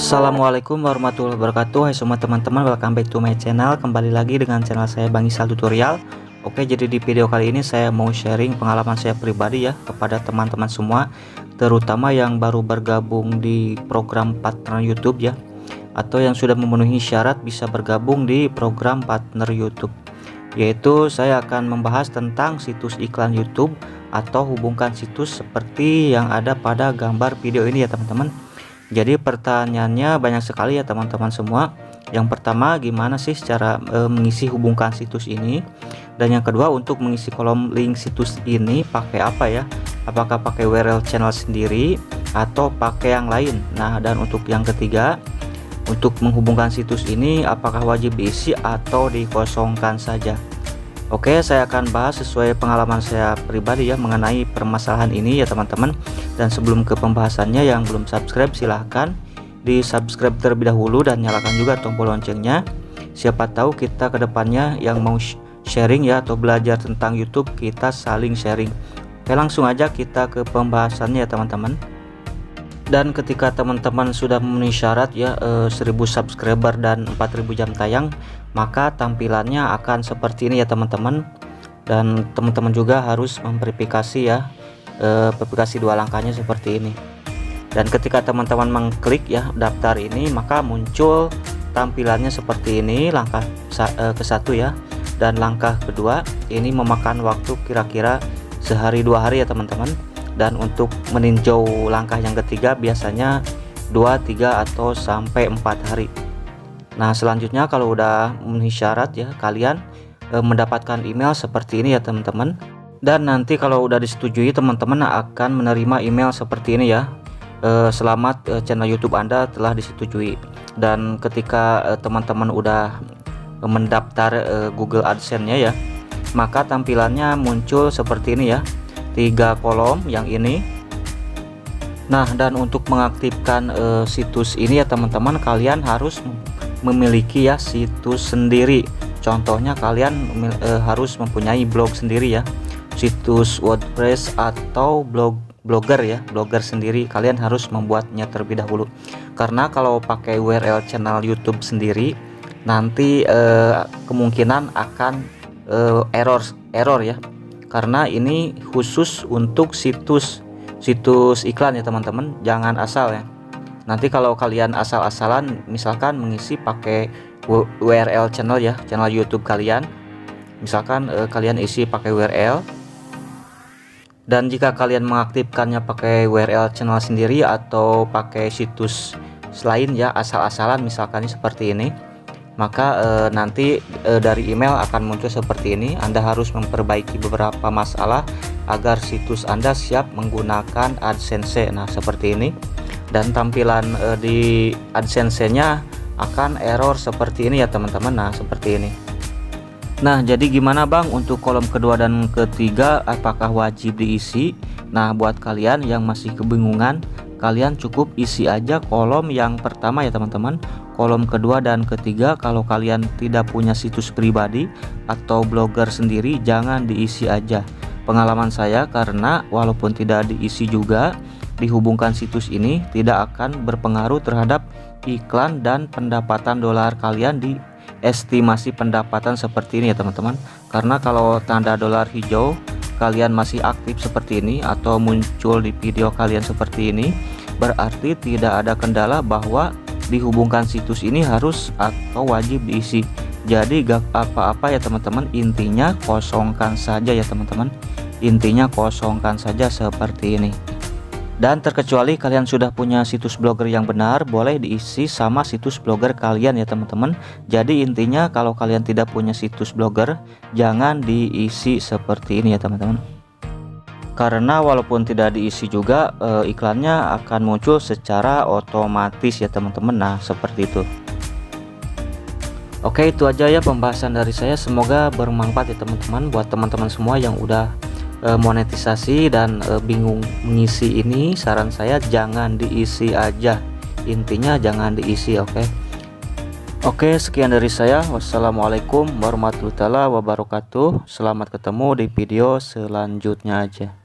Assalamualaikum warahmatullahi wabarakatuh. Hai semua teman-teman, welcome back to my channel. Kembali lagi dengan channel saya Bang Isal Tutorial. Oke, jadi di video kali ini saya mau sharing pengalaman saya pribadi ya kepada teman-teman semua, terutama yang baru bergabung di program partner YouTube ya, atau yang sudah memenuhi syarat bisa bergabung di program partner YouTube. Yaitu saya akan membahas tentang situs iklan YouTube atau hubungkan situs seperti yang ada pada gambar video ini ya teman-teman. Jadi pertanyaannya banyak sekali ya teman-teman semua. Yang pertama, gimana sih cara mengisi hubungkan situs ini? Dan yang kedua, untuk mengisi kolom link situs ini pakai apa ya? Apakah pakai URL channel sendiri atau pakai yang lain? Nah, dan untuk yang ketiga, untuk menghubungkan situs ini apakah wajib diisi atau dikosongkan saja? Oke, saya akan bahas sesuai pengalaman saya pribadi ya mengenai permasalahan ini ya teman-teman. Dan sebelum ke pembahasannya, yang belum subscribe silahkan di subscribe terlebih dahulu dan nyalakan juga tombol loncengnya. Siapa tahu kita kedepannya yang mau sharing ya atau belajar tentang YouTube, kita saling sharing. Oke, langsung aja kita ke pembahasannya ya teman-teman. Dan ketika teman-teman sudah memenuhi syarat ya 1000 subscriber dan 4000 jam tayang, maka tampilannya akan seperti ini ya teman-teman. Dan teman-teman juga harus memverifikasi ya, verifikasi 2 langkahnya seperti ini. Dan ketika teman-teman mengklik ya daftar ini, maka muncul tampilannya seperti ini. Langkah ke-1 ya, dan langkah kedua ini memakan waktu kira-kira sehari 2 hari ya teman-teman. Dan untuk meninjau langkah yang ketiga biasanya 2, 3 atau sampai 4 hari. Nah, selanjutnya kalau udah memenuhi syarat ya, kalian mendapatkan email seperti ini ya teman-teman. Dan nanti kalau udah disetujui, teman-teman akan menerima email seperti ini ya. Selamat, channel YouTube Anda telah disetujui. Dan ketika teman-teman udah mendaftar Google AdSense-nya ya, maka tampilannya muncul seperti ini ya, 3 kolom yang ini. Nah, dan untuk mengaktifkan situs ini ya teman-teman, kalian harus memiliki ya situs sendiri. Contohnya kalian harus mempunyai blog sendiri ya, situs WordPress atau blogger ya, blogger sendiri. Kalian harus membuatnya terlebih dahulu, karena kalau pakai URL channel YouTube sendiri nanti kemungkinan akan error ya, karena ini khusus untuk situs iklan ya teman-teman. Jangan asal ya. Nanti kalau kalian asal-asalan misalkan mengisi pakai URL channel ya, channel YouTube kalian, misalkan kalian isi pakai URL, dan jika kalian mengaktifkannya pakai URL channel sendiri atau pakai situs lain ya, asal-asalan misalkan seperti ini, maka nanti dari email akan muncul seperti ini. Anda harus memperbaiki beberapa masalah agar situs Anda siap menggunakan AdSense. Nah, seperti ini. Dan tampilan di AdSense-nya akan error seperti ini ya teman-teman. Nah, seperti ini. Nah, jadi gimana Bang untuk kolom kedua dan ketiga, apakah wajib diisi? Nah, buat kalian yang masih kebingungan, kalian cukup isi aja kolom yang pertama ya teman-teman. Kolom kedua dan ketiga, kalau kalian tidak punya situs pribadi atau blogger sendiri, jangan diisi aja. Pengalaman saya, karena walaupun tidak diisi juga, dihubungkan situs ini tidak akan berpengaruh terhadap iklan dan pendapatan dolar kalian di estimasi pendapatan seperti ini ya teman-teman. Karena kalau tanda dolar hijau kalian masih aktif seperti ini atau muncul di video kalian seperti ini, berarti tidak ada kendala bahwa dihubungkan situs ini harus atau wajib diisi. Jadi gak apa-apa ya teman-teman, intinya kosongkan saja ya teman-teman, intinya kosongkan saja seperti ini. Dan terkecuali kalian sudah punya situs blogger yang benar, boleh diisi sama situs blogger kalian ya teman-teman. Jadi intinya kalau kalian tidak punya situs blogger, jangan diisi seperti ini ya teman-teman, karena walaupun tidak diisi juga iklannya akan muncul secara otomatis ya teman-teman. Nah, seperti itu. Oke, itu aja ya pembahasan dari saya, semoga bermanfaat ya teman-teman. Buat teman-teman semua yang udah monetisasi dan bingung mengisi ini, saran saya jangan diisi aja, intinya jangan diisi. Oke, sekian dari saya. Wassalamualaikum warahmatullahi wabarakatuh. Selamat ketemu di video selanjutnya aja.